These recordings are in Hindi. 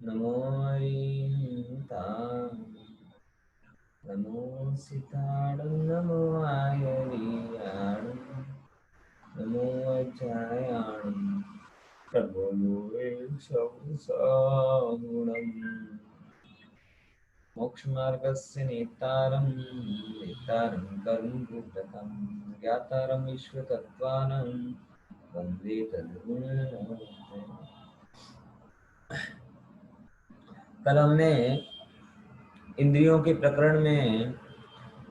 नमो अरिहन्तां नमो सिताडं नमो आयरियाडं नमो अचायाणं सर्वलोकेशं मोक्षमार्गस्य नेतारं कर्मभूतकं ज्ञातारं विश्वतत्त्वानं वन्दे तद्गुरुन्। कल हमने इंद्रियों के प्रकरण में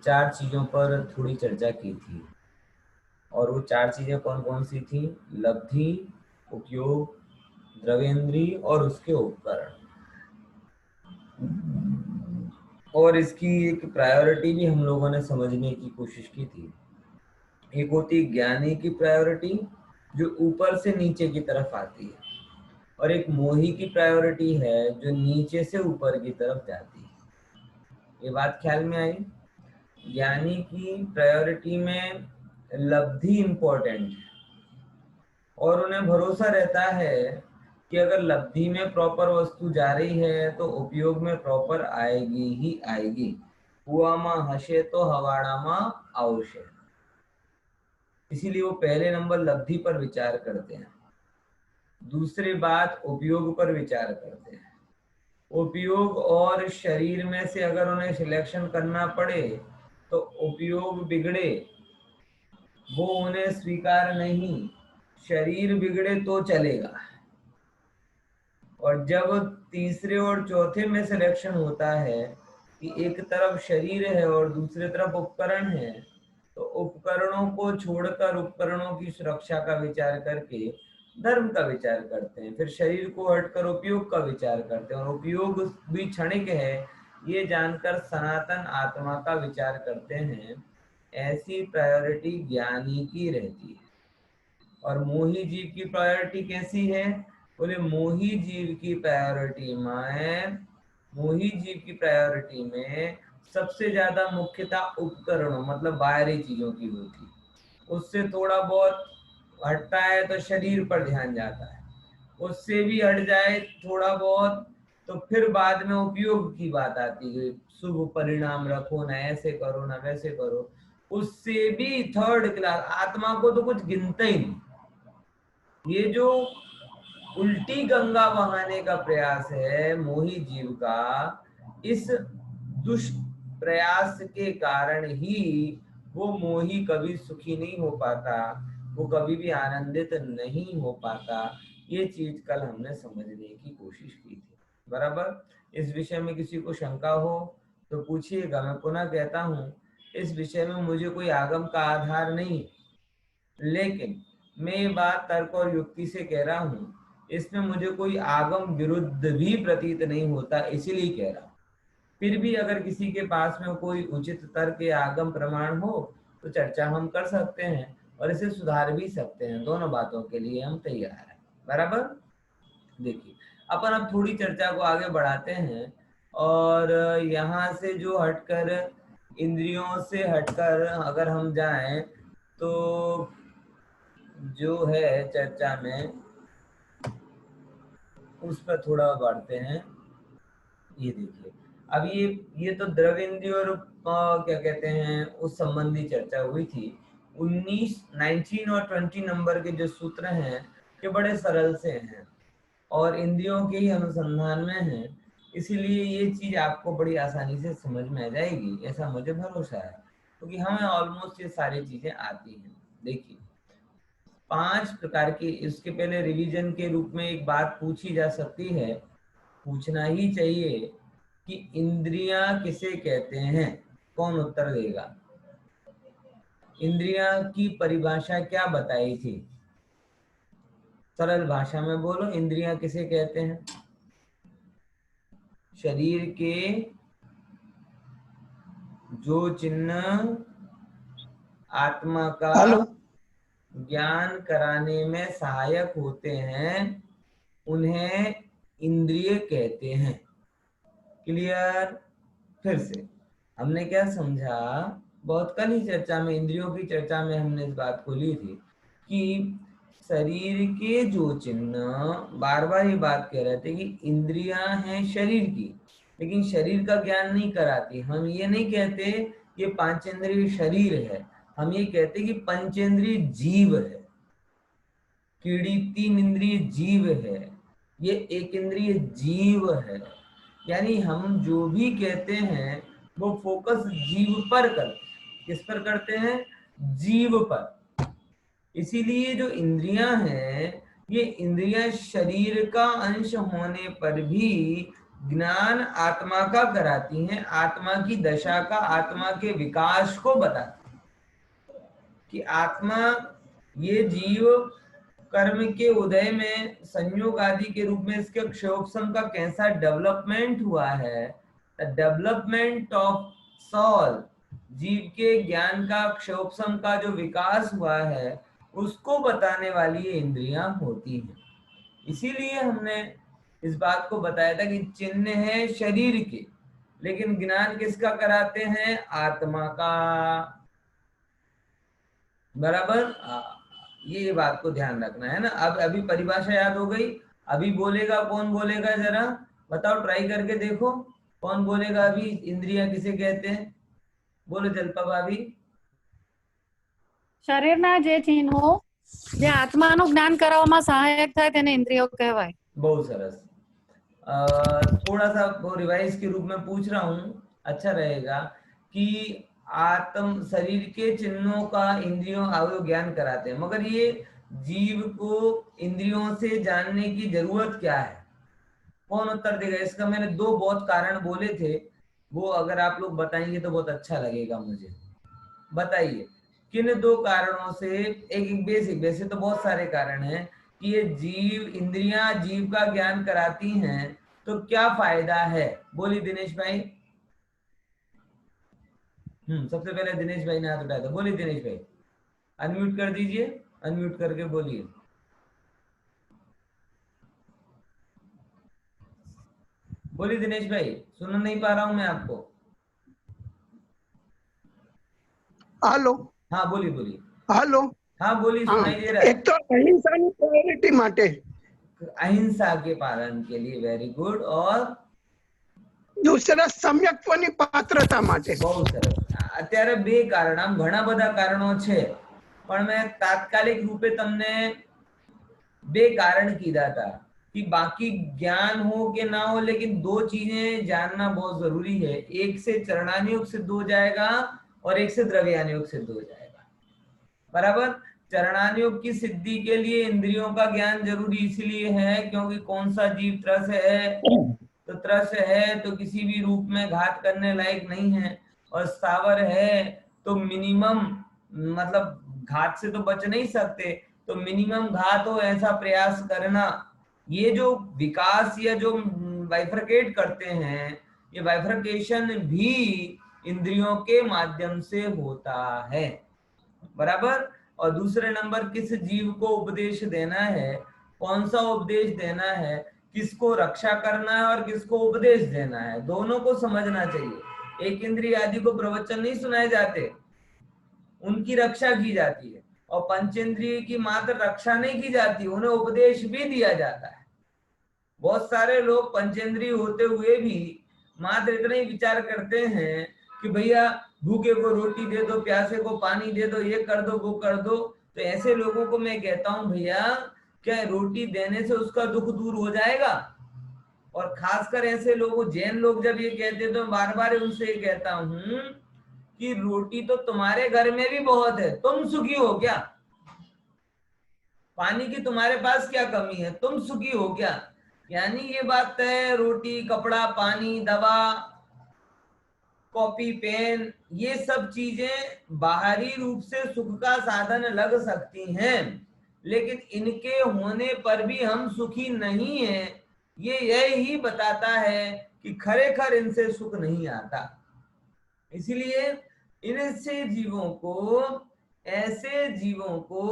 4 चीजों पर थोड़ी चर्चा की थी, और वो 4 चीजें कौन कौन सी थी? लब्धि, उपयोग, द्रव्येंद्री और उसके उपकरण। और इसकी एक प्रायोरिटी भी हम लोगों ने समझने की कोशिश की थी। एक होती ज्ञानी की प्रायोरिटी जो ऊपर से नीचे की तरफ आती है, और एक मोही की प्रायोरिटी है जो नीचे से ऊपर की तरफ जाती है। ये बात ख्याल में आई? ज्ञानी की प्रायोरिटी में लब्धि इंपॉर्टेंट है, और उन्हें भरोसा रहता है कि अगर लब्धि में प्रॉपर वस्तु जा रही है तो उपयोग में प्रॉपर आएगी ही आएगी। हुआ माँ हशे तो हवाड़ा माँ आवश्य। इसीलिए वो पहले नंबर लब्धि पर विचार करते हैं, दूसरी बात उपयोग पर विचार करते हैं। उपयोग और शरीर में से अगर उन्हें सिलेक्शन करना पड़े तो उपयोग बिगड़े वो उन्हें स्वीकार नहीं, शरीर बिगड़े तो चलेगा। और जब तीसरे और चौथे में सिलेक्शन होता है कि एक तरफ शरीर है और दूसरी तरफ उपकरण है, तो उपकरणों को छोड़कर उपकरणों की सुरक्षा का विचार करके धर्म का विचार करते हैं, फिर शरीर को हटकर उपयोग का विचार करते हैं, और उपयोग भी क्षणिक है ये जानकर सनातन आत्मा का विचार करते हैं। ऐसी प्रायोरिटी ज्ञानी की रहती है। और मोही जीव की प्रायोरिटी कैसी है? बोले मोही जीव की प्रायोरिटी में सबसे ज्यादा मुख्यता उपकरणों मतलब बाहरी चीजों की होती, उससे थोड़ा बहुत हटता है तो शरीर पर ध्यान जाता है, उससे भी हट जाए थोड़ा बहुत तो फिर बाद में उपयोग की बात आती है, शुभ परिणाम रखो, ना ऐसे करो ना वैसे करो। उससे भी थर्ड क्लास, आत्मा को तो कुछ गिनता ही नहीं। ये जो उल्टी गंगा बहाने का प्रयास है मोही जीव का, इस दुष्प्रयास के कारण ही वो मोही कभी सुखी नहीं हो पाता, वो कभी भी आनंदित नहीं हो पाता। ये चीज कल हमने समझने की कोशिश की थी। बराबर? इस विषय में किसी को शंका हो तो पूछिएगा। मैं पुनः कहता हूँ, इस विषय में मुझे कोई आगम का आधार नहीं, लेकिन मैं ये बात तर्क और युक्ति से कह रहा हूँ। इसमें मुझे कोई आगम विरुद्ध भी प्रतीत नहीं होता, इसीलिए कह रहा हूँ। फिर भी अगर किसी के पास में कोई उचित तर्क या आगम प्रमाण हो तो चर्चा हम कर सकते हैं और इसे सुधार भी सकते हैं। दोनों बातों के लिए हम तैयार हैं। बराबर? देखिए, अपन अब थोड़ी चर्चा को आगे बढ़ाते हैं, और यहाँ से जो हटकर, इंद्रियों से हटकर अगर हम जाएं तो जो है चर्चा में उस पर थोड़ा बढ़ते हैं। ये देखिए, अब ये तो द्रव्येंद्रिय और क्या कहते हैं उस संबंधी चर्चा हुई थी। 19 और 20 नंबर के जो सूत्र हैं ये बड़े सरल से हैं और इंद्रियों के ही अनुसंधान में हैं, इसीलिए ये चीज आपको बड़ी आसानी से समझ में आ जाएगी, ऐसा मुझे भरोसा है, क्योंकि हमें ऑलमोस्ट ये सारी चीजें आती हैं। देखिए, 5 प्रकार की, इसके पहले रिवीजन के रूप में एक बात पूछी जा सकती है, पूछना ही चाहिए कि इंद्रियां किसे कहते हैं? कौन उत्तर देगा? इंद्रियां की परिभाषा क्या बताई थी? सरल भाषा में बोलो, इंद्रियां किसे कहते हैं? शरीर के जो चिन्ह आत्मा का हेलो। ज्ञान कराने में सहायक होते हैं उन्हें इंद्रिय कहते हैं। क्लियर? फिर से हमने क्या समझा, बहुत कल ही चर्चा में, इंद्रियों की चर्चा में हमने इस बात को ली थी कि शरीर के जो चिन्ह, बार बार ये बात कह रहे थे कि इंद्रियां हैं शरीर की, लेकिन शरीर का ज्ञान नहीं कराती। हम ये नहीं कहते ये पांचेंद्रिय शरीर है, हम ये कहते कि पंचेंद्रिय जीव है। कीड़ी 3 इंद्रिय जीव है, ये 1 इंद्रिय जीव है। यानी हम जो भी कहते हैं वो फोकस जीव पर करते हैं। किस पर करते हैं? जीव पर। इसीलिए जो इंद्रियां हैं, ये इंद्रियां शरीर का अंश होने पर भी ज्ञान आत्मा का कराती हैं, आत्मा की दशा का, आत्मा के विकास को बताती हैं कि आत्मा, ये जीव कर्म के उदय में संयोग आदि के रूप में इसके क्षयोपशम का कैसा डेवलपमेंट हुआ है। द डेवलपमेंट ऑफ सॉल, जीव के ज्ञान का, क्षयोपशम का जो विकास हुआ है, उसको बताने वाली ये इंद्रियां होती हैं। इसीलिए हमने इस बात को बताया था कि चिन्ह है शरीर के, लेकिन ज्ञान किसका कराते हैं? आत्मा का। बराबर? ये बात को ध्यान रखना है ना। अब अभी परिभाषा याद हो गई। अभी बोलेगा कौन? बोलेगा जरा बताओ, ट्राई करके देखो कौन बोलेगा अभी। इंद्रियां किसे कहते हैं? बोलो जल्पा भाभी। શરીરના જે ચિહ્નો જે આત્માનું જ્ઞાન કરવામાં સહાયક થાય તેને ઇન્દ્રિયો કહેવાય। बहुत सरस। थोड़ा सा वो रिवाइज के रूप में पूछ रहा हूँ, अच्छा रहेगा कि आत्म शरीर के चिन्हों का इंद्रियों अवयव ज्ञान कराते हैं, मगर ये जीव को इंद्रियों से जानने की जरूरत क्या है? कौन उत्तर देगा इसका? मैंने 2 बहुत कारण बोले थे, वो अगर आप लोग बताएंगे तो बहुत अच्छा लगेगा मुझे। बताइए किन 2 कारणों से? एक बेसिक, वैसे तो बहुत सारे कारण हैं कि ये जीव, इंद्रियां जीव का ज्ञान कराती हैं, तो क्या फायदा है? बोलिए दिनेश भाई। सबसे पहले दिनेश भाई ने हाथ उठाया था। बोलिए दिनेश भाई, अनम्यूट कर दीजिए, अनम्यूट करके बोलिए। बोलिए दिनेश भाई, सुन नहीं पा रहा हूं मैं आपको। हेलो। हाँ बोलिए बोलिए। हेलो। हाँ बोलिए, हाँ, सुनाई दे रहा है। एक तो अहिंसाની પ્રાયોરિટી માટે, अहिंसा के पालन के लिए, वेरी गुड। और दूसरा सम्यक्त्वની પાત્રતા માટે। બહુ સરસ। અત્યારે 2 કારણ, આમ ઘણા બધા કારણો છે, પણ મેં તાત્કાલિક રૂપે તમને 2 कारण કીધા था कि बाकी ज्ञान हो कि ना हो, लेकिन 2 चीजें जानना बहुत जरूरी है। एक से चरणानुयोग सिद्ध हो जाएगा और एक से द्रव्यानुयोग सिद्ध हो जाएगा। बराबर? चरणानुयोग की सिद्धि के लिए इंद्रियों का ज्ञान जरूरी इसलिए है क्योंकि कौन सा जीव त्रस है, तो त्रस है तो किसी भी रूप में घात करने लायक नहीं है, और स्थावर है तो मिनिमम, मतलब घात से तो बच नहीं सकते, तो मिनिमम घात हो ऐसा प्रयास करना। ये जो विकास या जो बाइफरकेट करते हैं, ये बाइफरकेशन भी इंद्रियों के माध्यम से होता है। बराबर? और दूसरे नंबर, किस जीव को उपदेश देना है, कौन सा उपदेश देना है, किसको रक्षा करना है और किसको उपदेश देना है, दोनों को समझना चाहिए। एक इंद्रिय आदि को प्रवचन नहीं सुनाए जाते, उनकी रक्षा की जाती है, और पंचेंद्रिय की मात्र रक्षा नहीं की जाती, उन्हें उपदेश भी दिया जाता है। बहुत सारे लोग पंचेंद्रिय होते हुए भी मात्र इतना ही विचार करते हैं कि भैया भूखे को रोटी दे दो, प्यासे को पानी दे दो, ये कर दो, वो कर दो। तो ऐसे लोगों को मैं कहता हूं, भैया क्या रोटी देने से उसका दुख दूर हो जाएगा? और खासकर ऐसे लोगों, जैन लोग जब ये कहते हैं तो मैं बार बार उनसे ये कहता हूं कि रोटी तो तुम्हारे घर में भी बहुत है, तुम सुखी हो क्या? पानी की तुम्हारे पास क्या कमी है, तुम सुखी हो क्या? यानी ये बात है, रोटी, कपड़ा, पानी, दवा, कॉपी, पेन, ये सब चीजें बाहरी रूप से सुख का साधन लग सकती हैं, लेकिन इनके होने पर भी हम सुखी नहीं हैं। ये यही बताता है कि खरेखर इनसे सुख नहीं आता। इसलिए इनसे जीवों को, ऐसे जीवों को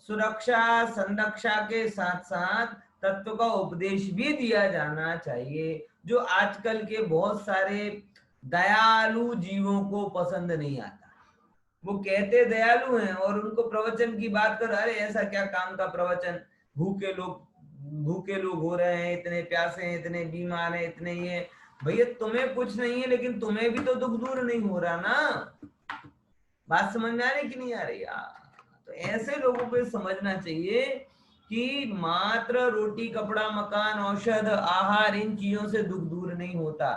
सुरक्षा संरक्षा के साथ साथ तत्व का उपदेश भी दिया जाना चाहिए, जो आजकल के बहुत सारे दयालु जीवों को पसंद नहीं आता। वो कहते दयालु हैं और उनको प्रवचन की बात कर, अरे ऐसा क्या काम का प्रवचन, भूखे लोग हो रहे हैं, इतने प्यासे हैं, इतने बीमार हैं, इतने ये। भैया तुम्हें कुछ नहीं है लेकिन तुम्हें भी तो दुख दूर नहीं हो रहा ना। बात समझ में आ रही कि नहीं आ रही यार? तो ऐसे लोगों को समझना चाहिए कि मात्र रोटी कपड़ा मकान औषध आहार इन चीजों से दुख दूर नहीं होता।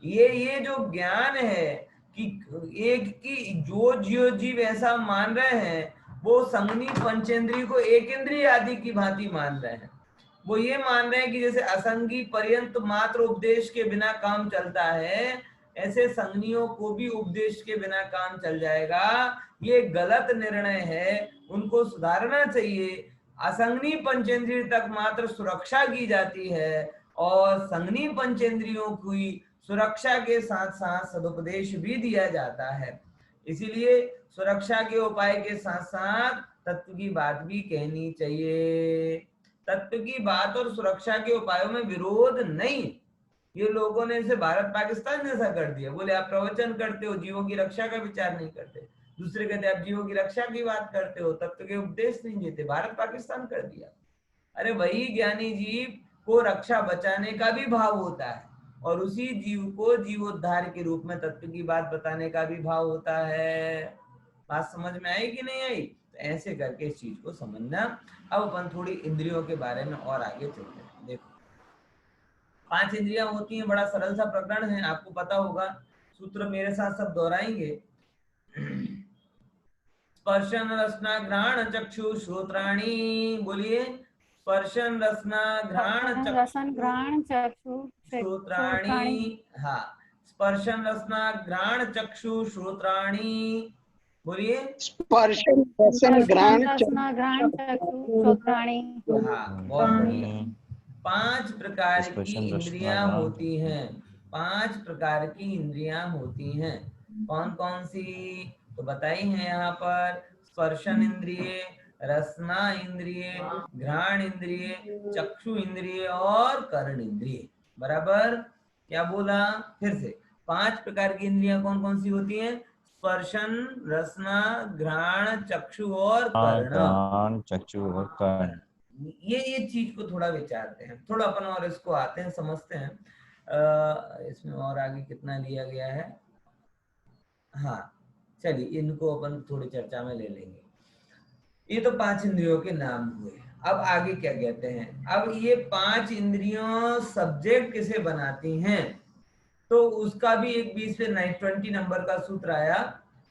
ये जो ज्ञान है कि एक की जो जीव ऐसा मान रहे हैं, वो संगनी पंचेंद्रिय को एक इंद्रिय आदि की भांति मान रहे हैं। वो ये मान रहे हैं कि जैसे असंगी पर्यंत मात्र उपदेश के बिना काम चलता है, ऐसे संगनियों को भी उपदेश के बिना काम चल जाएगा। ये गलत निर्णय है, उनको सुधारना चाहिए। असंगनी पंचेंद्रिय तक मात्र सुरक्षा की जाती है और संगनी पंचेंद्रियों की सुरक्षा के साथ साथ सदुपदेश भी दिया जाता है। इसीलिए सुरक्षा के उपाय के साथ साथ तत्व की बात भी कहनी चाहिए। तत्व की बात और सुरक्षा के उपायों में विरोध नहीं। ये लोगों ने इसे भारत पाकिस्तान जैसा कर दिया। बोले आप प्रवचन करते हो, जीवों की रक्षा का विचार नहीं करते। दूसरे कहते आप जीवों की रक्षा की बात करते हो, तत्व के उपदेश नहीं देते। भारत पाकिस्तान कर दिया। अरे वही ज्ञानी जीव को रक्षा बचाने का भी भाव होता है और उसी जीव को जीवोद्धार के रूप में तत्व की बात बताने का भी भाव होता है। बात समझ में आई कि नहीं आई? तो ऐसे करके इस चीज को समझना। अब अपन थोड़ी इंद्रियों के बारे में और आगे चलते हैं। देखो 5 इंद्रियां होती हैं, बड़ा सरल सा प्रकरण है, आपको पता होगा। सूत्र मेरे साथ सब दोहराएंगे। स्पर्शन रसना घ्राण चक्षु श्रोत्राणी, बोलिए स्पर्शन रसना घ्राण रसन घ्राण चक्षु श्रोत्राणी। हाँ, स्पर्शन रसना घ्राण चक्षु श्रोत्राणी, बोलिए स्पर्शन रसन घ्राण रसना घ्राण चक्षु श्रोत्राणी। हाँ, बहुत बढ़िया। 5 प्रकार की इंद्रियां होती हैं। 5 प्रकार की इंद्रियां होती हैं। कौन कौन सी तो बताई है यहाँ पर? स्पर्शन इंद्रिय, रसना इंद्रिय, घ्राण इंद्रिय, चक्षु इंद्रिय और कर्ण इंद्रिय। बराबर? क्या बोला फिर से? 5 प्रकार की इंद्रियां कौन कौन सी होती हैं? स्पर्शन, रसना, घ्राण, चक्षु और कर्ण। चक्षु और कर्ण। ये चीज को थोड़ा विचारते हैं, थोड़ा अपन और इसको आते हैं, समझते हैं। इसमें और आगे कितना लिया गया है? हाँ चलिए, इनको अपन थोड़ी चर्चा में ले लेंगे। ये तो 5 इंद्रियों के नाम हुए। अब आगे क्या कहते हैं? अब ये 5 इंद्रियों सब्जेक्ट किसे बनाती हैं, तो उसका भी एक 20 नंबर का सूत्र आया।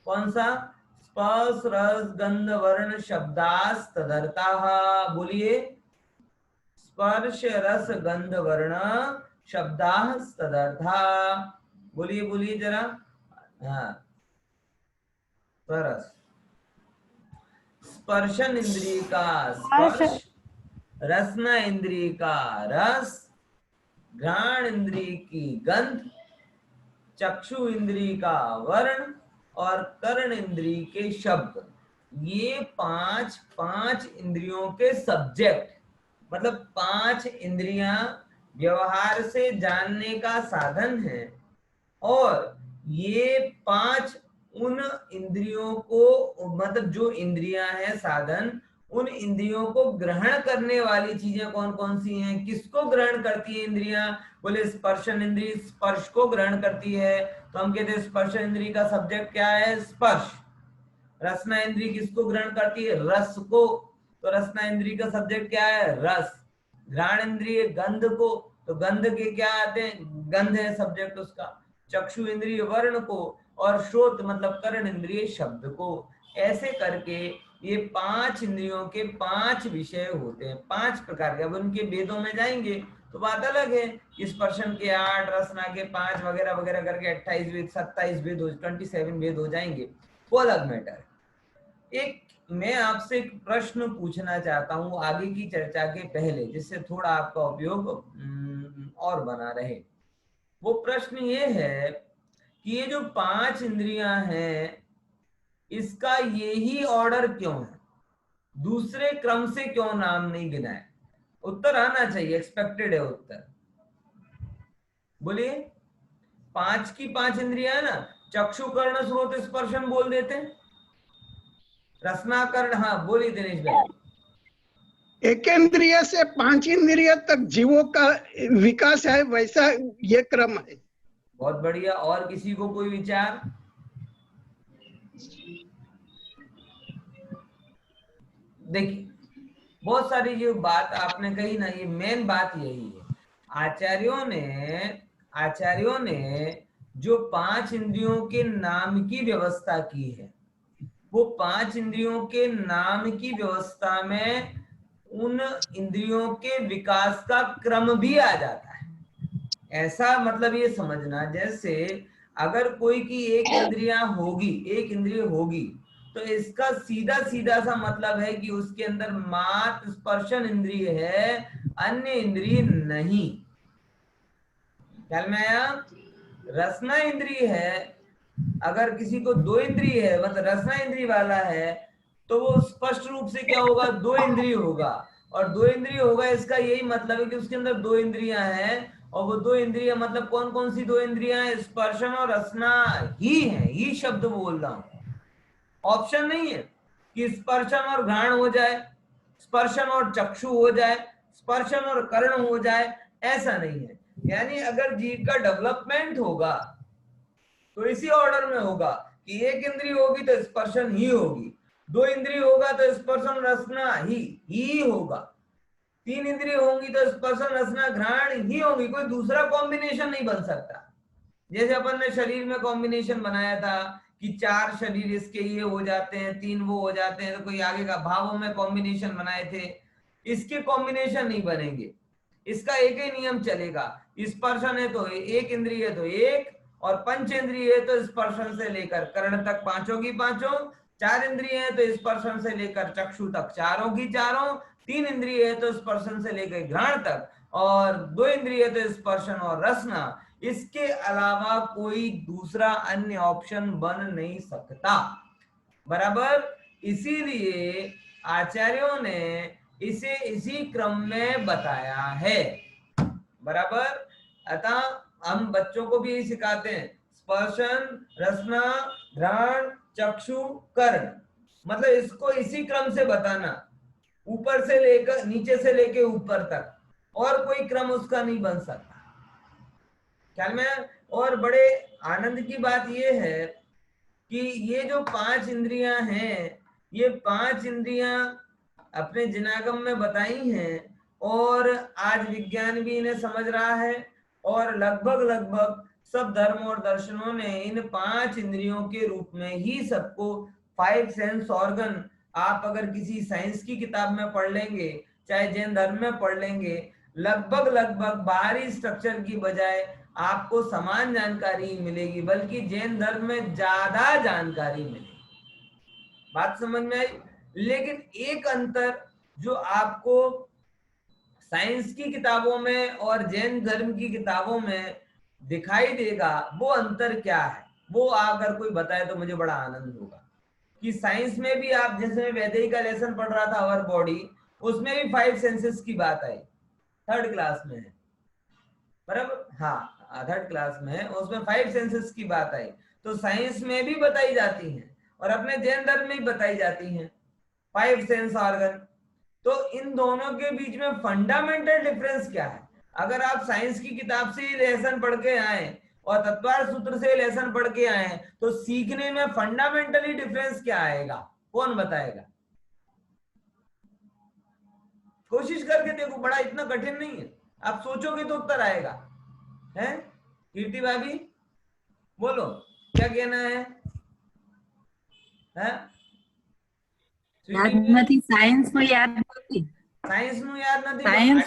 कौन सा? स्पर्श रस गंध वर्ण शब्दास तदर्थाः। बोलिए स्पर्श रस गंध वर्ण शब्दाः तदर्थाः। बोलिए बोलिए जरा। हाँ, स्पर्श, स्पर्शन इंद्रिय का स्पर्श, रसना इंद्रिय का रस, घ्राण इंद्रिय की गंध, चक्षु इंद्रिय का वर्ण और कर्ण इंद्रिय के शब्द। ये 5 इंद्रियों के सब्जेक्ट, मतलब 5 इंद्रियां व्यवहार से जानने का साधन है और ये 5 उन इंद्रियों को, मतलब जो इंद्रियां हैं साधन, उन इंद्रियों को ग्रहण करने वाली चीजें कौन कौन सी हैं? किसको ग्रहण करती है इंद्रियां? बोले स्पर्शन इंद्रिय स्पर्श को ग्रहण करती है, तो हम कहते हैं स्पर्शन इंद्रिय का सब्जेक्ट क्या है? स्पर्श। रसना इंद्रिय किसको ग्रहण करती है? रस को, तो रसना इंद्रिय का सब्जेक्ट क्या है? रस। घ्राण इंद्रिय गंध को, तो गंध के क्या आते हैं? गंध है सब्जेक्ट उसका। चक्षु इंद्रिय वर्ण को और श्रोत मतलब कर्ण इंद्रिय शब्द को। ऐसे करके ये 5 इंद्रियों के 5 विषय होते हैं, 5 प्रकार के। अब उनके वेदों में जाएंगे तो बात अलग है, स्पर्शन के 8, रसना के 5 वगैरह वगैरह करके 28 वेद 27 वेद 27 वेद हो जाएंगे, वो अलग मैटर। एक मैं आपसे एक प्रश्न पूछना चाहता हूं आगे की चर्चा के पहले, जिससे थोड़ा आपका उपयोग और बना रहे। वो प्रश्न ये है कि ये जो 5 इंद्रियां हैं, इसका यही ऑर्डर क्यों है? दूसरे क्रम से क्यों नाम नहीं गिना है? उत्तर आना चाहिए, एक्सपेक्टेड है उत्तर। बोलिए। 5 की 5 इंद्रियां है ना, चक्षु कर्ण श्रोत स्पर्शन बोल देते हैं, रसनाकरण, हाँ बोलिए दिनेश भाई। एकेंद्रिय से 5 इंद्रिय तक जीवों का विकास है, वैसा ये क्रम है। बहुत बढ़िया। और किसी को कोई विचार? देखिए, बहुत सारी जो बात आपने कही ना, ये मेन बात यही है। आचार्यों ने जो 5 इंद्रियों के नाम की व्यवस्था की है, वो 5 इंद्रियों के नाम की व्यवस्था में उन इंद्रियों के विकास का क्रम भी आ जाता है। ऐसा मतलब ये समझना, जैसे अगर कोई की एक इंद्रिय होगी, तो इसका सीधा सीधा सा मतलब है कि उसके अंदर मात्र स्पर्शन इंद्रिय है, अन्य इंद्रिय नहीं। ख्याल में आया? रसना इंद्रिय है, अगर किसी को 2 इंद्रिय है, मतलब रसना इंद्रिय वाला है, तो वो स्पष्ट रूप से क्या होगा, 2 इंद्रिय होगा। और 2 इंद्रिय होगा, इसका यही मतलब है कि उसके अंदर 2 इंद्रियां हैं। और वो 2 इंद्रियां मतलब कौन कौन सी 2 इंद्रियां हैं? स्पर्शन और रसना ही है, ही शब्द बोल रहा हूं। ऑप्शन नहीं है कि स्पर्शन और घ्राण हो जाए, स्पर्शन और चक्षु हो जाए, स्पर्शन और कर्ण हो जाए, ऐसा नहीं है। यानी अगर जीव का डेवलपमेंट होगा तो इसी ऑर्डर में होगा कि एक इंद्रिय होगी तो स्पर्शन ही होगी, 2 इंद्रिय होगा तो स्पर्शन रसना ही होगा, 3 इंद्रिय होंगी तो स्पर्शन रसना घ्राण ही होगी, कोई दूसरा कॉम्बिनेशन नहीं बन सकता। जैसे अपन ने शरीर में कॉम्बिनेशन बनाया था कि 4 शरीर इसके ये हो जाते हैं, 3 वो हो जाते हैं, तो कोई आगे का भावों में कॉम्बिनेशन बनाए थे, इसके कॉम्बिनेशन नहीं बनेंगे। इसका एक ही नियम चलेगा, स्पर्शन है तो एक इंद्रिय है तो एक, और पंचेंद्रिय है तो स्पर्शन से लेकर कर्ण तक पांचों की पांचों, 4 इंद्रिय है तो स्पर्शन से लेकर चक्षु तक चारों की चारों, 3 इंद्रिय है तो स्पर्शन से लेकर घ्राण तक, और 2 इंद्रिय है तो स्पर्शन और रसना। इसके अलावा कोई दूसरा अन्य ऑप्शन बन नहीं सकता। बराबर। इसीलिए आचार्यों ने इसे इसी क्रम में बताया है। बराबर। अतः हम बच्चों को भी यही सिखाते हैं, स्पर्शन, रसना, घ्राण, चक्षु, कर्ण, मतलब इसको इसी क्रम से बताना, ऊपर से लेकर नीचे से लेकर ऊपर तक, और कोई क्रम उसका नहीं बन सकता। ख्याल में? और बड़े आनंद की बात यह है कि ये जो 5 इंद्रियां हैं, ये 5 इंद्रियां अपने जिनागम में बताई हैं, और आज विज्ञान भी इन्हें समझ रहा है, और लगभग लगभग सब धर्म और दर्शनों ने इन 5 इंद्रियों के रूप में ही सबको 5 सेंस ऑर्गन, आप अगर किसी साइंस की किताब में पढ़ लेंगे, चाहे जैन धर्म में पढ़ लेंगे, लगभग लगभग बाहरी स्ट्रक्चर की बजाय आपको समान जानकारी मिलेगी, बल्कि जैन धर्म में ज्यादा जानकारी मिलेगी। बात समझ में आई? लेकिन एक अंतर जो आपको साइंस की किताबों में और जैन धर्म की किताबों में दिखाई देगा, वो अंतर क्या है, वो अगर कोई बताए तो मुझे बड़ा आनंद होगा। कि साइंस में भी आप, जैसे वैदिक का लेसन पढ़ रहा था अवर बॉडी, उसमें भी 5 सेंसेस की बात आई, 3rd क्लास में है। बराबर, हाँ 3rd क्लास में है, उसमें 5 सेंसेस की बात आई, तो साइंस में भी बताई जाती हैं और अपने जैन धर्म में भी बताई जाती हैं 5 सेंस ऑर्गन। तो इन दोनों के बीच में फंडामेंटल डिफरेंस क्या है? अगर आप साइंस की किताब से ही लेसन पढ़ के आए और तत्वार्थ सूत्र से लेसन पढ़ के आए, तो सीखने में फंडामेंटली डिफरेंस क्या आएगा? कौन बताएगा? कोशिश करके देखो, बड़ा इतना कठिन नहीं है, आप सोचोगे तो उत्तर आएगा। है कीर्ति भाभी, बोलो क्या कहना है? યાદ નથી સાયન્સ નું યાદ નથી સાયન્સ નું યાદ નથી? સાયન્સ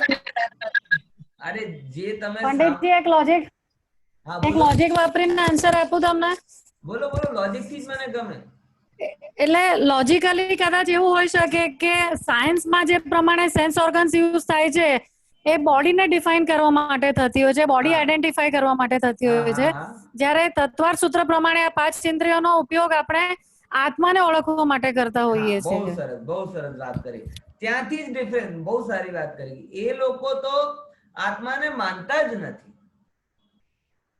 અરે જે તમે પંડિતજી એક લોજિક હા એક બોલો લોજિક વાપરીને આન્સર આપું તમને. બોલો બોલો, લોજિક થી જ મને ગમે. એટલે લોજિકલી કદાચ એવું હોઈ શકે કે સાયન્સમાં જે પ્રમાણે સેન્સ ઓર્ગન્સ યુઝ થાય છે એ બોડીને ડિફાઇન કરવા માટે થતી હોય છે, બોડી આઈડેન્ટિફાઈ કરવા માટે થતી હોય છે, જ્યારે તત્વાર્થ સૂત્ર પ્રમાણે આ 5 ઇન્દ્રિયોનો ઉપયોગ આપણે આત્માને ઓળખવા માટે કરતા હોઈએ છીએ. બહુ સરસ વાત કરી. ત્યાંથી જ ડિફરન્સ, બહુ સારી વાત કરી. એ લોકો તો આત્માને માનતા જ નથી,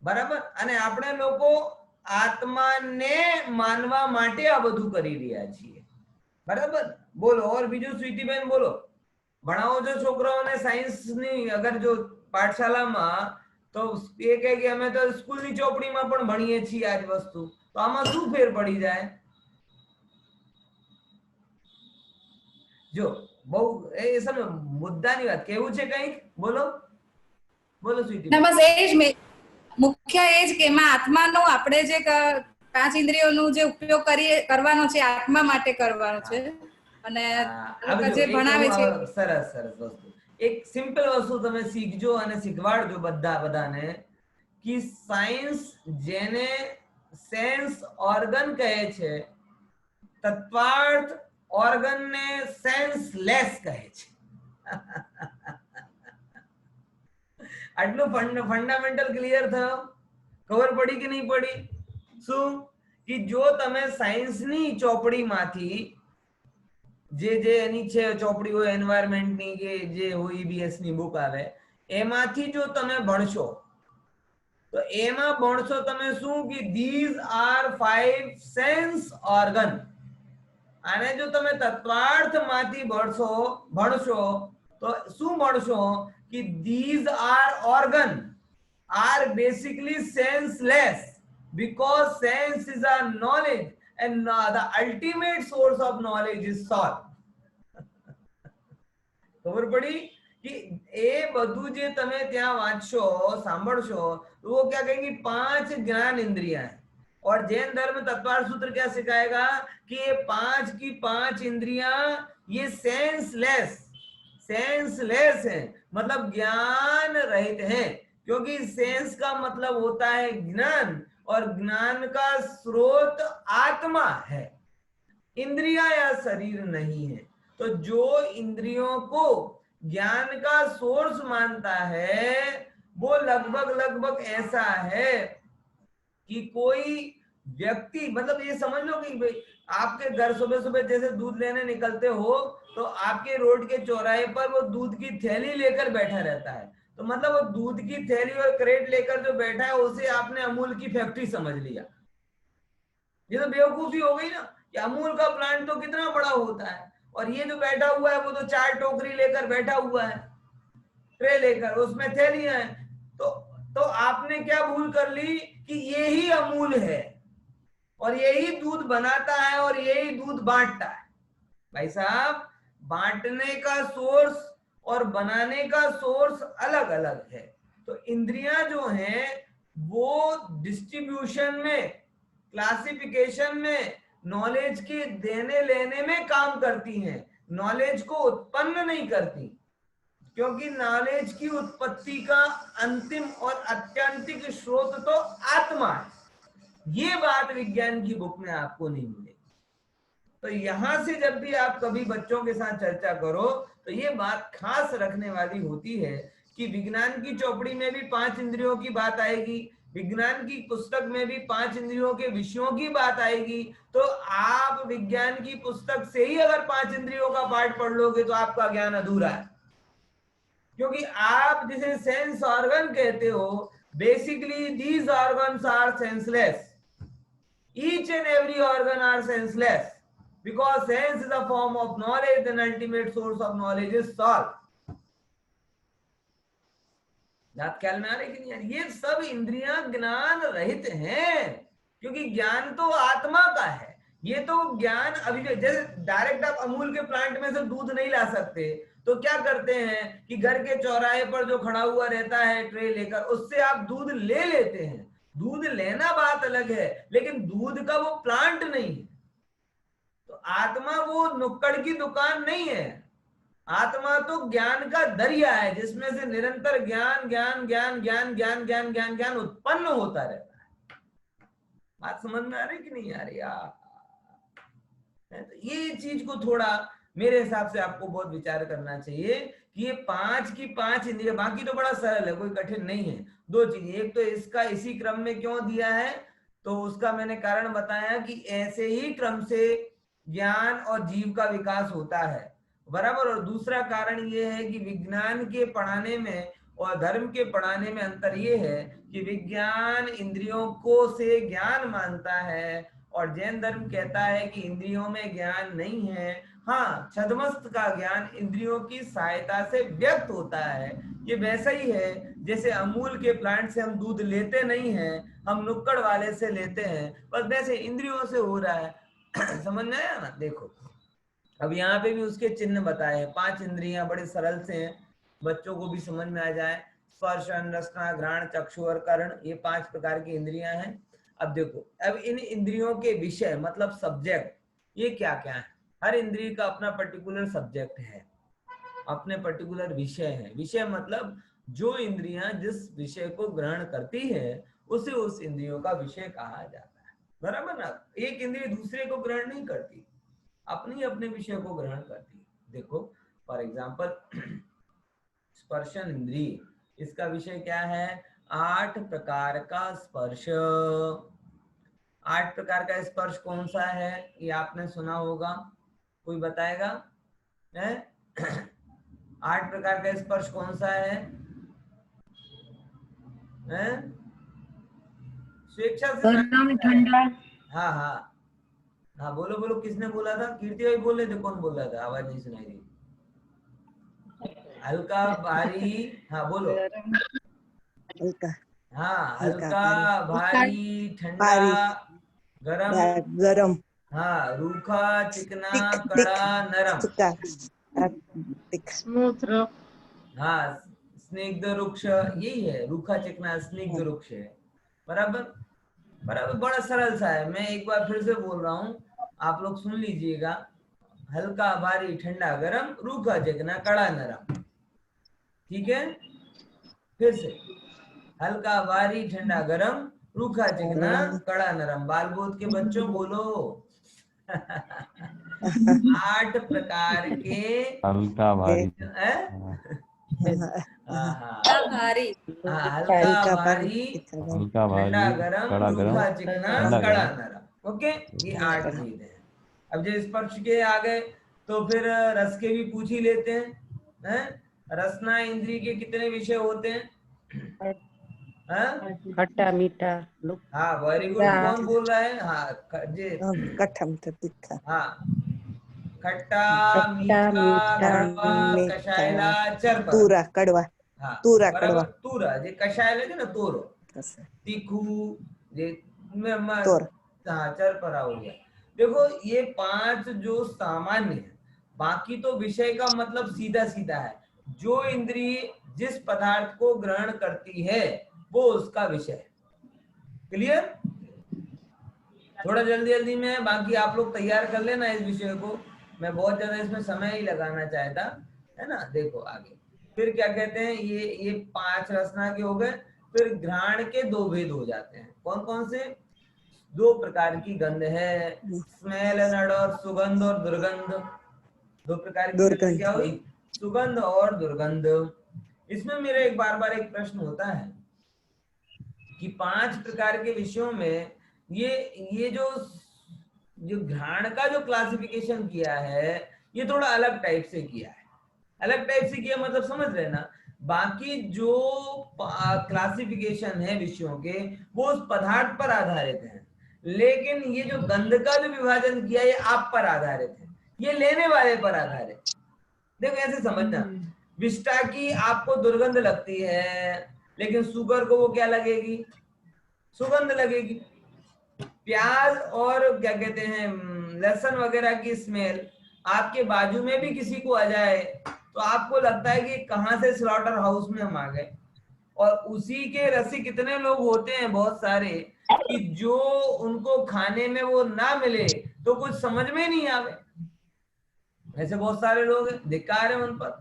બરાબર, અને આપણે લોકો આત્માને માનવા માટે આ બધું કરી રહ્યા છીએ. બરાબર, બોલો और બીજું સ્વીટી બેન બોલો. ભણાવો છો છોકરાઓને સાયન્સ ની, અગર જો પાઠશાલામાં, તો એ કહે કે અમે તો સ્કૂલની ચોપડીમાં પણ ભણીએ છીએ આજ વસ્તુ, તો આમાં શું ફેર પડી જાય? જો બહુ એ સમજો મુદ્દાની વાત કેવું છે, કંઈક બોલો બોલો સ્વીટી. ના બસ એ જ મુખ્ય એ જ કે એમાં આત્માનો આપણે જે પાંચ ઇન્દ્રિયોનો જે ઉપયોગ કરવાનો છે આત્મા માટે કરવાનો છે, અને જે ભણાવે છે સરસ સરસ વસ્તુ. એક સિમ્પલ વસ્તુ તમે શીખજો અને શીખવાડજો બધાને કે સાયન્સ જેને સેન્સ ઓર્ગન કહે છે, તત્વાર્થ ઓર્ગન ને સેન્સલેસ કહે છે. આટલું ફંડામેન્ટલ ક્લિયર થયો? ખબર પડી કે નહીં પડી? શું કે જો તમે સાયન્સની ચોપડીમાંથી જે એની છે ચોપડી હોય એન્વાયરમેન્ટની કે જે હોય EBS ની બુક આવે, એમાંથી જો તમે ભણશો તો એમાં ભણશો તમે શું કે these are 5 sense organ. આને જો તમે તત્વાર્થમાંથી ભણશો તો શું ભણશો કે these are organ are basically senseless because sense is a knowledge and the ultimate source of knowledge is soul. ખબર પડી कि એ બધું જે તમે ત્યાં વાંચશો સાંભળશો तो वो क्या कहेंगे 5 ज्ञान इंद्रियां हैं, और जैन धर्म तत्वार्थ सूत्र क्या सिखाएगा कि ये 5 की 5 इंद्रियां ये सेंसलेस हैं, मतलब ज्ञान रहित हैं, क्योंकि सेंस का मतलब होता है ज्ञान और ज्ञान का स्रोत आत्मा है, इंद्रियां या शरीर नहीं है। तो जो इंद्रियों को ज्ञान का सोर्स मानता है वो लगभग ऐसा है कि कोई व्यक्ति, मतलब ये समझ लो कि आपके घर सुबह सुबह जैसे दूध लेने निकलते हो तो आपके रोड के चौराहे पर वो दूध की थैली लेकर बैठा रहता है, तो मतलब वो दूध की थैली और क्रेट लेकर जो बैठा है उसे आपने अमूल की फैक्ट्री समझ लिया। ये तो बेवकूफी हो गई ना, कि अमूल का प्लांट तो कितना बड़ा होता है और ये जो बैठा हुआ है वो तो 4 टोकरी लेकर बैठा हुआ है, ट्रे लेकर, उसमें थैलियां हैं। तो आपने क्या भूल कर ली कि यही अमूल है और यही दूध बनाता है और यही दूध बांटता है। भाई साहब, बांटने का सोर्स और बनाने का सोर्स अलग अलग है। तो इंद्रियां जो हैं वो डिस्ट्रीब्यूशन में, क्लासिफिकेशन में, नॉलेज के देने लेने में काम करती हैं, नॉलेज को उत्पन्न नहीं करती, क्योंकि नॉलेज की उत्पत्ति का अंतिम और अत्यंतिक स्रोत तो आत्मा है। ये बात विज्ञान की बुक में आपको नहीं मिलेगी। तो यहां से जब भी आप कभी बच्चों के साथ चर्चा करो तो ये बात खास रखने वाली होती है कि विज्ञान की चौपड़ी में भी 5 इंद्रियों की बात आएगी, विज्ञान की पुस्तक में भी 5 इंद्रियों के विषयों की बात आएगी। तो आप विज्ञान की पुस्तक से ही अगर 5 इंद्रियों का पाठ पढ़ लोगे तो आपका ज्ञान अधूरा है, क्योंकि आप जिसे सेंस ऑर्गन कहते हो, basically these organs are senseless, each and every organ are senseless because sense is a form of knowledge and ultimate source of knowledge is soul. बात ख्याल में आ रही कि नहीं? ये सब इंद्रियां ज्ञान रहित हैं, क्योंकि ज्ञान तो आत्मा का है। ये तो ज्ञान अभी जैसे डायरेक्ट आप अमूल के प्लांट में से दूध नहीं ला सकते, तो क्या करते हैं कि घर के चौराहे पर जो खड़ा हुआ रहता है ट्रे लेकर, उससे आप दूध ले लेते हैं। दूध लेना बात अलग है, लेकिन दूध का वो प्लांट नहीं है। तो आत्मा वो नुक्कड़ की दुकान नहीं है, आत्मा तो ज्ञान का दरिया है जिसमें से निरंतर ज्ञान ज्ञान ज्ञान ज्ञान ज्ञान ज्ञान ज्ञान ज्ञान उत्पन्न होता रहता है। बात समझ में आ रही कि नहीं आ रही? तो ये चीज को थोड़ा मेरे हिसाब से आपको बहुत विचार करना चाहिए कि ये 5 की 5 इंद्रिय, बाकी तो बड़ा सरल है, कोई कठिन नहीं है। 2 चीजें, एक तो इसका इसी क्रम में क्यों दिया है तो उसका मैंने कारण बताया कि ऐसे ही क्रम से ज्ञान और जीव का विकास होता है, बराबर। और दूसरा कारण ये है कि विज्ञान के पढ़ाने में और धर्म के पढ़ाने में अंतर ये है कि विज्ञान इंद्रियों को से ज्ञान मानता है और जैन धर्म कहता है कि इंद्रियों में ज्ञान नहीं है। हाँ, छद्मस्त का ज्ञान इंद्रियों की सहायता से व्यक्त होता है। ये वैसा ही है जैसे अमूल के प्लांट से हम दूध लेते नहीं हैं, हम नुक्कड़ वाले से लेते हैं, बस वैसे इंद्रियों से हो रहा है। समझ में आया ना? देखो अब यहाँ पे भी उसके चिन्ह बताए हैं। 5 इंद्रियां बड़े सरल से हैं, बच्चों को भी समझ में आ जाए। स्पर्शन, रसना, घ्राण, चक्षु और कर्ण, ये 5 प्रकार की इंद्रियां हैं। अब देखो, अब इन इंद्रियों के विषय मतलब सब्जेक्ट ये क्या क्या है। हर इंद्रिय का अपना पर्टिकुलर सब्जेक्ट है, अपने पर्टिकुलर विषय है। विषय मतलब जो इंद्रियां जिस विषय को ग्रहण करती है उसे उस इंद्रियों का विषय कहा जाता है, बराबर ना? एक इंद्रिय दूसरे को ग्रहण नहीं करती, अपनी अपने विषय को ग्रहण करती है। देखो फॉर एग्जाम्पल स्पर्शन इंद्रिय, इसका विषय क्या है? 8 प्रकार का स्पर्श। 8 प्रकार का स्पर्श कौन सा है? ये आपने सुना होगा, कोई बताएगा? 8 प्रकार का स्पर्श कौन सा है? स्वेच्छा से गरम ठंडा। हाँ हाँ हाँ, बोलो बोलो, किसने बोला था? कीर्ति भाई बोल रहे थे, कौन बोल रहा था? आवाज नहीं सुनाई दी। हल्का भारी, हाँ बोलो। हल्का, हाँ, हल्का, हल्का भारी, ठंडा, गरम, गरम, हाँ, रूखा, चिकना, तीख, कड़ा, नरम, सूखा, हाँ, स्निग्ध, रुक्ष, यही है। रूखा, चिकना, स्निग्ध, रुक्ष है, बराबर बराबर। बड़ा सरल सा है। मैं एक बार फिर से बोल रहा हूँ, आप लोग सुन लीजिएगा। हल्का भारी, ठंडा, गरम, रूखा, चिकना, कड़ा, नरम। ठीक है, फिर से हल्का भारी, ठंडा, गरम, रूखा, चिकना, कड़ा, नरम। बाल बोध के बच्चों बोलो। 8 प्रकार के हल्का भारी, भारी, हल्का भारी, हल्का भारी, ठंडा, गरम, कड़ा गरम, रूखा, चिकना, ठंडा कड़ा, गरम। नरम। ओके, ये 8 चीजें हैं। अब जो स्पर्श के आ गए तो फिर रस के भी पूछ ही लेते हैं। रसना इंद्रिय के कितने विषय होते हैं? खट्टा मीठा। हाँ, वेरी गुड। कौन बोल रहा है? हाँ जी, खट्टा मीठा तीखा, हाँ, खट्टा, मीठा, कड़वा, कषायला, चरपा, तूरा, कड़वा, हाँ, तूरा, बराबर। कड़वा, तूरा जे कषायला છે ને તોરો, तीखू जे तोर, हाँ, चरपरा हो गया। देखो ये 5 जो सामान्य है, बाकी तो विषय का मतलब सीधा सीधा है। जो इंद्रिय जिस पदार्थ को ग्रहण करती है वो उसका विषय है। क्लियर? थोड़ा जल्दी जल्दी में, बाकी आप लोग तैयार कर लेना इस विषय को। मैं बहुत ज्यादा इसमें समय ही लगाना चाहता है ना। देखो आगे फिर क्या कहते हैं, ये 5 रसना के हो गए। फिर घ्राण के 2 भेद हो जाते हैं। कौन कौन से? 2 प्रकार की गंध है, स्मेल नड और सुगंध और दुर्गंध। 2 प्रकार की गंध क्या हुई? सुगंध और दुर्गंध। इसमें मेरा एक बार एक प्रश्न होता है कि 5 प्रकार के विषयों में ये जो घ्राण का जो क्लासिफिकेशन किया है ये थोड़ा अलग टाइप से किया है। अलग टाइप से किया मतलब समझ रहे ना? बाकी जो क्लासिफिकेशन है विषयों के वो उस पदार्थ पर आधारित है, लेकिन ये जो गंध का जो विभाजन किया ये आप पर आधारित है, ये लेने वाले पर आधारित। देखो ऐसे समझना, विष्टा की आपको दुर्गंध लगती है लेकिन शुगर को वो क्या लगेगी? सुगंध लगेगी। प्याज और क्या कहते हैं लहसुन वगैरह की स्मेल आपके बाजू में भी किसी को आ जाए तो आपको लगता है कि कहां से स्लॉटर हाउस में हम आ गए। और उसी के रसिक कितने लोग होते हैं, बहुत सारे, कि जो उनको खाने में वो ना मिले तो कुछ समझ में नहीं आवे। ऐसे बहुत सारे लोग हैं, धिक्कार है उन पर।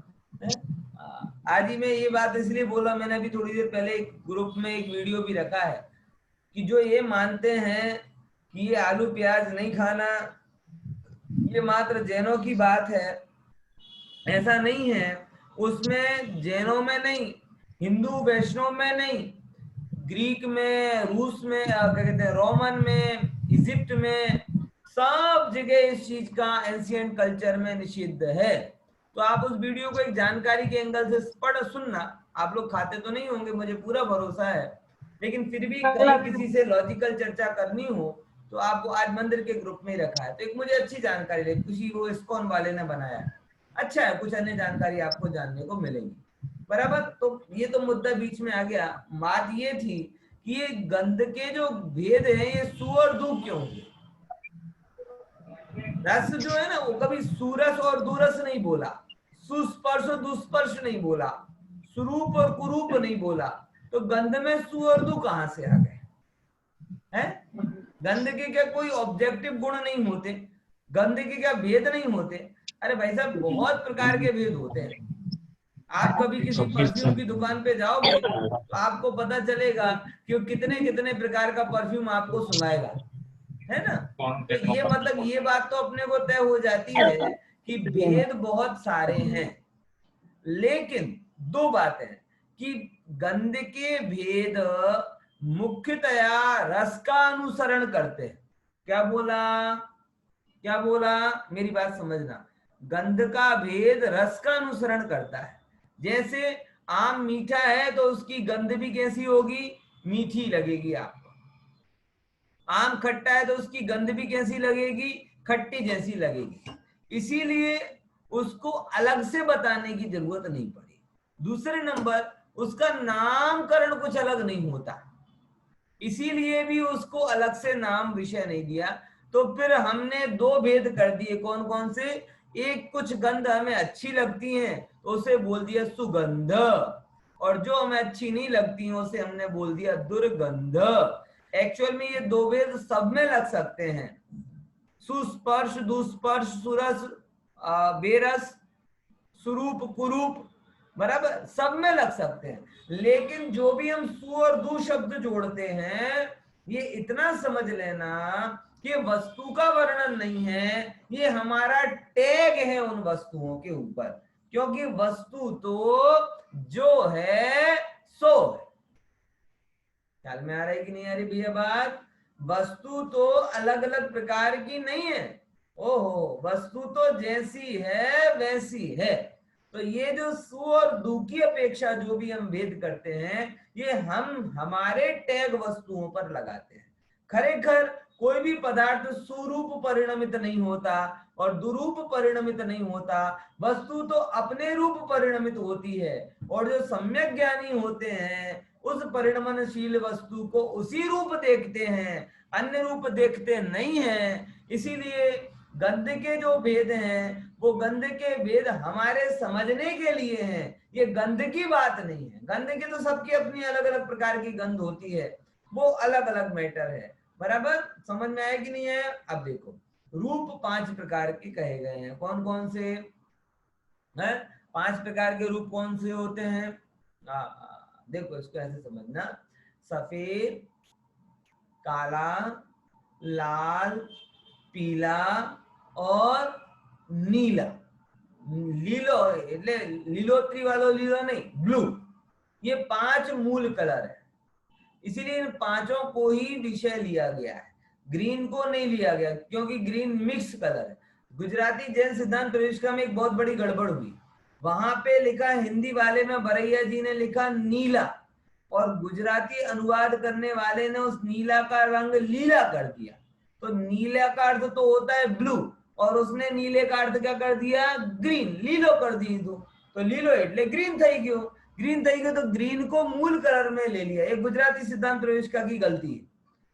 आज ही मैं ये बात इसलिए बोला, मैंने अभी थोड़ी देर पहले एक ग्रुप में एक वीडियो भी रखा है कि जो ये मानते हैं कि ये आलू प्याज नहीं खाना ये मात्र जैनों की बात है, ऐसा नहीं है। उसमें जैनों में नहीं, हिंदू वैष्णव में नहीं, ग्रीक में, रूस में, क्या कहते हैं रोमन में, इजिप्ट में, सब जगह इस चीज का एंशिएंट कल्चर में निषिद्ध है। तो आप उस वीडियो को एक जानकारी के एंगल से पढ़ सुनना। आप लोग खाते तो नहीं होंगे, मुझे पूरा भरोसा है, लेकिन फिर भी कहीं किसी से लॉजिकल चर्चा करनी हो तो आपको आज मंदिर के ग्रुप में ही रखा है, तो एक मुझे अच्छी जानकारी लगी, किसी वो इस्कॉन वाले ने बनाया, अच्छा है, कुछ अन्य जानकारी आपको जानने को मिलेगी, बराबर। तो ये तो मुद्दा बीच में आ गया। बात ये थी कि ये गंध के जो भेद है ये सु और दू क्यों हुए? रस जो है ना वो कभी सुरस और दुरस नहीं बोला, सुस्पर्श और दुस्पर्श नहीं बोला, स्वरूप और कुरूप नहीं बोला, तो गंध में सु और दू कहां से आ गए हैं? गंध के क्या कोई ऑब्जेक्टिव गुण नहीं होते? गंध के क्या भेद नहीं होते? अरे भाई साहब बहुत प्रकार के भेद होते हैं। आप कभी किसी परफ्यूम की दुकान पे जाओगे तो आपको पता चलेगा कि वो कितने कितने प्रकार का परफ्यूम आपको सुनाएगा, है ना? तो ये मतलब ये बात तो अपने को तय हो जाती है कि भेद बहुत सारे हैं, लेकिन दो बातें कि गंध के भेद मुख्यतया रस का अनुसरण करते हैं। क्या बोला? क्या बोला? मेरी बात समझना, गंध का भेद रस का अनुसरण करता है। जैसे आम मीठा है तो उसकी गंध भी कैसी होगी? मीठी लगेगी आपको। आम खट्टा है तो उसकी गंध भी कैसी लगेगी? खट्टी जैसी लगेगी। इसीलिए उसको अलग से बताने की जरूरत नहीं पड़ी। दूसरे नंबर, उसका नामकरण कुछ अलग नहीं होता, इसीलिए भी उसको अलग से नाम विषय नहीं दिया। तो फिर हमने दो भेद कर दिए, कौन कौन से? एक, कुछ गंध हमें अच्छी लगती हैं तो उसे बोल दिया सुगंध, और जो हमें अच्छी नहीं लगती हैं उसे हमने बोल दिया दुर्गंध। एक्चुअल में ये दो भेद सब में लग सकते हैं, सुस्पर्श दुस्पर्श, सुरस बेरस, सुरूप कुरूप, बराबर, सब में लग सकते हैं। लेकिन जो भी हम सु और दू शब्द जोड़ते हैं, ये इतना समझ लेना कि वस्तु का वर्णन नहीं है, ये हमारा टैग है उन वस्तुओं के ऊपर, क्योंकि वस्तु तो जो है सो है। ख्याल में आ रही कि नहीं आ रही भैया बात? वस्तु तो अलग अलग प्रकार की नहीं है, ओहो, वस्तु तो जैसी है वैसी है। तो ये जो सु और दू की अपेक्षा जो भी हम भेद करते हैं, ये हम हमारे टैग वस्तुओं पर लगाते हैं। खरेखर कोई भी पदार्थ सुरूप परिणमित नहीं होता और दुरूप परिणमित नहीं होता, वस्तु तो अपने रूप परिणमित होती है, और जो सम्यक ज्ञानी होते हैं उस परिणमनशील वस्तु को उसी रूप देखते हैं, अन्य रूप देखते नहीं है। इसीलिए गंध के जो भेद हैं वो गंध के भेद हमारे समझने के लिए हैं, ये गंध की बात नहीं है। गंध के तो सबकी अपनी अलग अलग प्रकार की गंध होती है, वो अलग अलग मैटर है, बराबर। समझ में आया कि नहीं है? अब देखो, रूप 5 प्रकार के कहे गए हैं, कौन कौन से हैं? 5 प्रकार के रूप कौन से होते हैं? देखो इसको ऐसे समझना, सफेद, काला, लाल, पीला और नीला। लीलो એટલે लीलोत्री वालों लीलो नहीं, ब्लू, ये 5 मूल कलर है। इसीलिए इन पांचों को ही विषय लिया गया है, ग्रीन को नहीं लिया गया, क्योंकि ग्रीन मिक्स कलर है। गुजराती जैन सिद्धांत प्रविष्का में एक बहुत बड़ी गड़बड़ हुई, वहां पे लिखा, हिंदी वाले में बरैया जी ने लिखा नीला, और गुजराती अनुवाद करने वाले ने उस नीला का रंग लीला कर दिया। तो नीला का अर्थ तो होता है ब्लू, और उसने नीले का अर्थ क्या कर दिया? ग्रीन, लीलो कर दी। तो लीलो એટલે ग्रीन થઈ ગયો, ग्रीन થઈ ગયો, तो ग्रीन को मूल कलर में ले लिया। ये गुजराती सिद्धांत प्रविष्का की गलती है,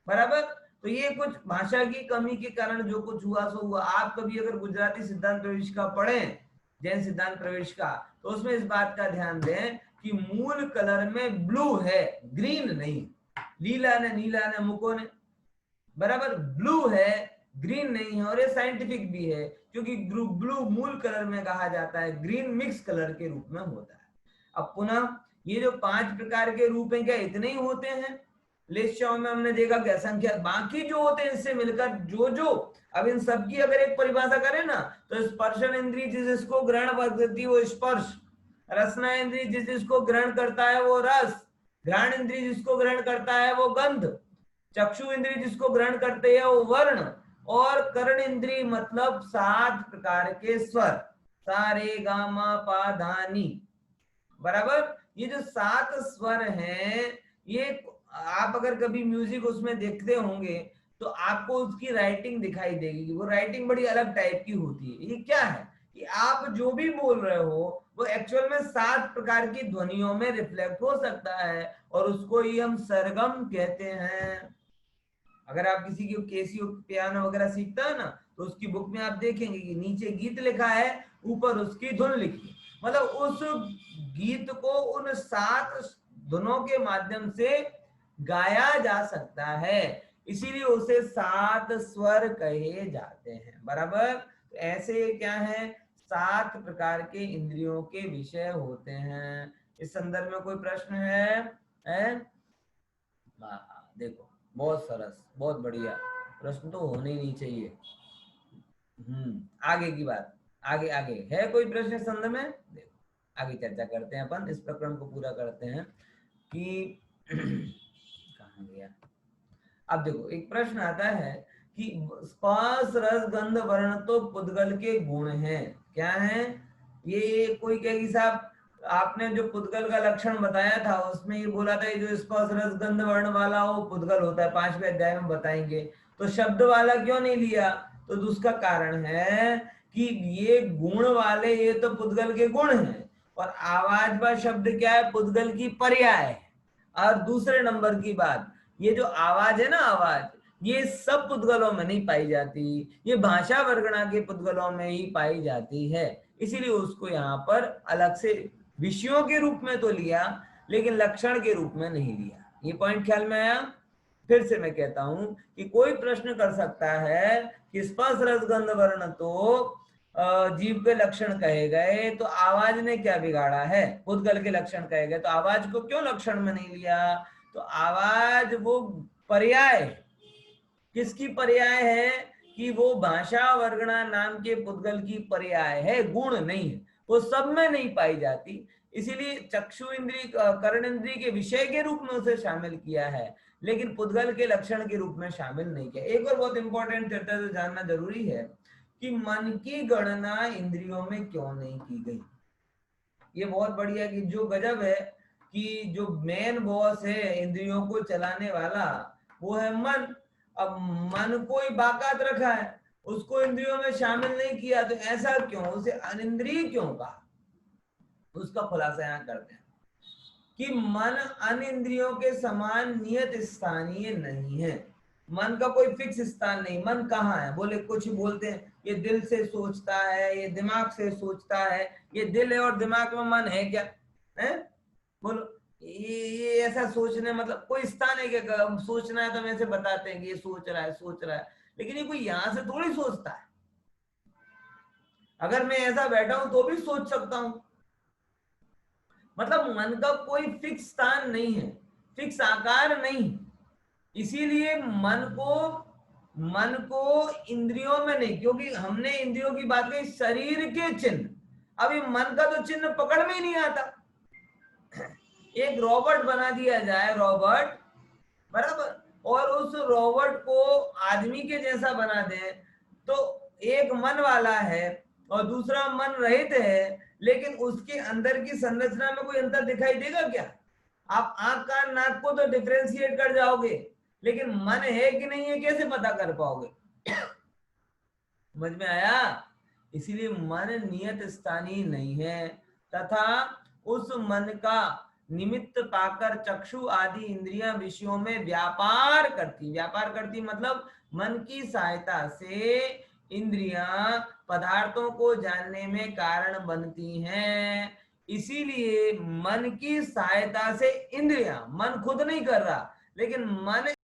बराबर। तो ये कुछ भाषा की कमी के कारण जो कुछ हुआ सो हुआ। आप कभी अगर गुजराती सिद्धांत प्रविष्का पढ़ें, जैन सिद्धांत प्रविष्का, तो उसमें इस बात का ध्यान दें कि मूल कलर में ब्लू है, ग्रीन नहीं। लीला ने, नीला ने, मुको ने, बराबर, ब्लू है, ग्रीन नहीं है। और ये साइंटिफिक भी है, क्योंकि ब्लू मूल कलर में कहा जाता है, ग्रीन मिक्स कलर के रूप में होता है। अब पुनः ये जो 5 प्रकार के रूप हैं, क्या इतने ही होते हैं? लेश्यों में हमने देखा कि असंख्य, बाकी जो होते हैं इससे मिलकर जो अब इन सब की अगर एक परिभाषा करें ना, तो स्पर्शन इंद्रिय जिसको ग्रहण करती है वो स्पर्श, रसना इंद्रिय जिसको ग्रहण करता है वो रस, घ्राण इंद्रिय जिसको ग्रहण करता है वो गंध, चक्षु इंद्रिय जिसको ग्रहण करते हैं वो वर्ण, और कर्ण इंद्रिय मतलब 7 प्रकार के स्वर, सा रे गा मा पा धा नी, बराबर। ये जो 7 स्वर हैं, ये आप अगर कभी म्यूजिक उसमें देखते होंगे तो आपको उसकी राइटिंग दिखाई देगी। वो राइटिंग बड़ी अलग टाइप की होती है। ये क्या है कि आप जो भी बोल रहे हो वो एक्चुअल में 7 प्रकार की ध्वनियों में रिफ्लेक्ट हो सकता है, और उसको ही हम सरगम कहते हैं। अगर आप किसी की केसियो पियानो वगैरह सीखता है ना, तो उसकी बुक में आप देखेंगे कि नीचे गीत लिखा है, ऊपर उसकी धुन लिखी है। मतलब उस गीत को उन 7 धुनों के माध्यम से गाया जा सकता है, इसीलिए उसे 7 स्वर कहे जाते हैं। बराबर। तो ऐसे क्या है, 7 प्रकार के इंद्रियों के विषय होते हैं। इस संदर्भ में कोई प्रश्न है? देखो, बहुत सरस, बहुत बढ़िया। प्रश्न तो होने ही नहीं चाहिए। आगे की बात, आगे आगे है कोई प्रश्न इस संदर्भ में? देखो, आगे चर्चा करते हैं अपन, इस प्रकरण को पूरा करते हैं कि कहाँ गया। अब देखो, एक प्रश्न आता है कि स्पर्श रस गंध वर्ण तो पुद्गल के गुण हैं। क्या है ये? कोई कहेगी साहब आपने जो पुद्गल का लक्षण बताया था उसमें ये बोला था जो स्पर्श रस गंध वर्ण वाला वो पुद्गल होता है, 5वें अध्याय में बताएंगे, तो शब्द वाला क्यों नहीं लिया? तो उसका कारण है कि ये गुण वाले, ये तो पुद्गल के गुण हैं, और आवाज व शब्द क्या है? पुद्गल की पर्याय है। और दूसरे नंबर की बात, ये जो आवाज है ना, आवाज, ये सब पुद्गलों में नहीं पाई जाती, ये भाषा वर्गणा के पुद्गलों में ही पाई जाती है। इसीलिए उसको यहाँ पर अलग से विषयों के रूप में तो लिया, लेकिन लक्षण के रूप में नहीं लिया। ये पॉइंट ख्याल में आया? फिर से मैं कहता हूं कि कोई प्रश्न कर सकता है कि स्पर्श रस गंध वर्ण तो जीव के लक्षण कहे गए, तो आवाज ने क्या बिगाड़ा है? पुद्गल के लक्षण कहे गए, तो आवाज को क्यों लक्षण में नहीं लिया? तो आवाज वो पर्याय, किसकी पर्याय है? कि वो भाषा वर्गणा नाम के पुद्गल की पर्याय है, गुण नहीं है, वो सब में नहीं पाई जाती। इसीलिए चक्षु इंद्रिय, कर्ण इंद्रिय के विषय के रूप में उसे शामिल किया है, लेकिन पुद्गल के लक्षण के रूप में शामिल नहीं किया। एक और बहुत इंपॉर्टेंट चर्चा से जानना जरूरी है कि मन की गणना इंद्रियों में क्यों नहीं की गई। ये बहुत बढ़िया कि जो गजब है कि जो मेन बॉस है इंद्रियों को चलाने वाला वो है मन। अब मन को ही बाकात रखा है, उसको इंद्रियों में शामिल नहीं किया, तो ऐसा क्यों? उसे अनिंद्रिय क्यों कहा? उसका खुलासा यहाँ करते हैं कि मन अनिंद्रियों के समान नियत स्थानीय नहीं है। मन का कोई फिक्स स्थान नहीं। मन कहाँ है? बोले कुछ बोलते हैं ये दिल से सोचता है, ये दिमाग से सोचता है। ये दिल है और दिमाग में मन है क्या? है? बोलो, ये ऐसा सोचने मतलब कोई स्थान है क्या? सोचना है तो हम ऐसे बताते हैं कि ये सोच रहा है, सोच रहा है, लेकिन ये कोई यहां से थोड़ी सोचता है। अगर मैं ऐसा बैठा हूं तो भी सोच सकता हूं। मतलब मन का कोई फिक्स स्थान नहीं है, फिक्स आकार नहीं। इसीलिए मन को इंद्रियों में नहीं, क्योंकि हमने इंद्रियों की बात कही शरीर के चिन्ह। अभी मन का तो चिन्ह पकड़ में ही नहीं आता। एक रोबोट बना दिया जाए, रोबोट, बराबर, और उस रोबोट को आदमी के जैसा बना दें, तो एक मन वाला है और दूसरा मन रहित है, लेकिन उसके अंदर की संरचना में कोई अंतर दिखाई देगा क्या? आप आंख कान नाक को तो डिफरेंशिएट कर जाओगे, लेकिन मन है कि नहीं है कैसे पता कर पाओगे? समझ में आया? इसीलिए मन नियत स्थानीय नहीं है, तथा उस मन का निमित्त पाकर चक्षु आदि इंद्रियां विषयों में व्यापार करती मतलब मन की सहायता से इंद्रियां पदार्थों को जानने में कारण बनती हैं। इसीलिए मन की सहायता से इंद्रियां, मन खुद नहीं कर रहा, लेकिन मन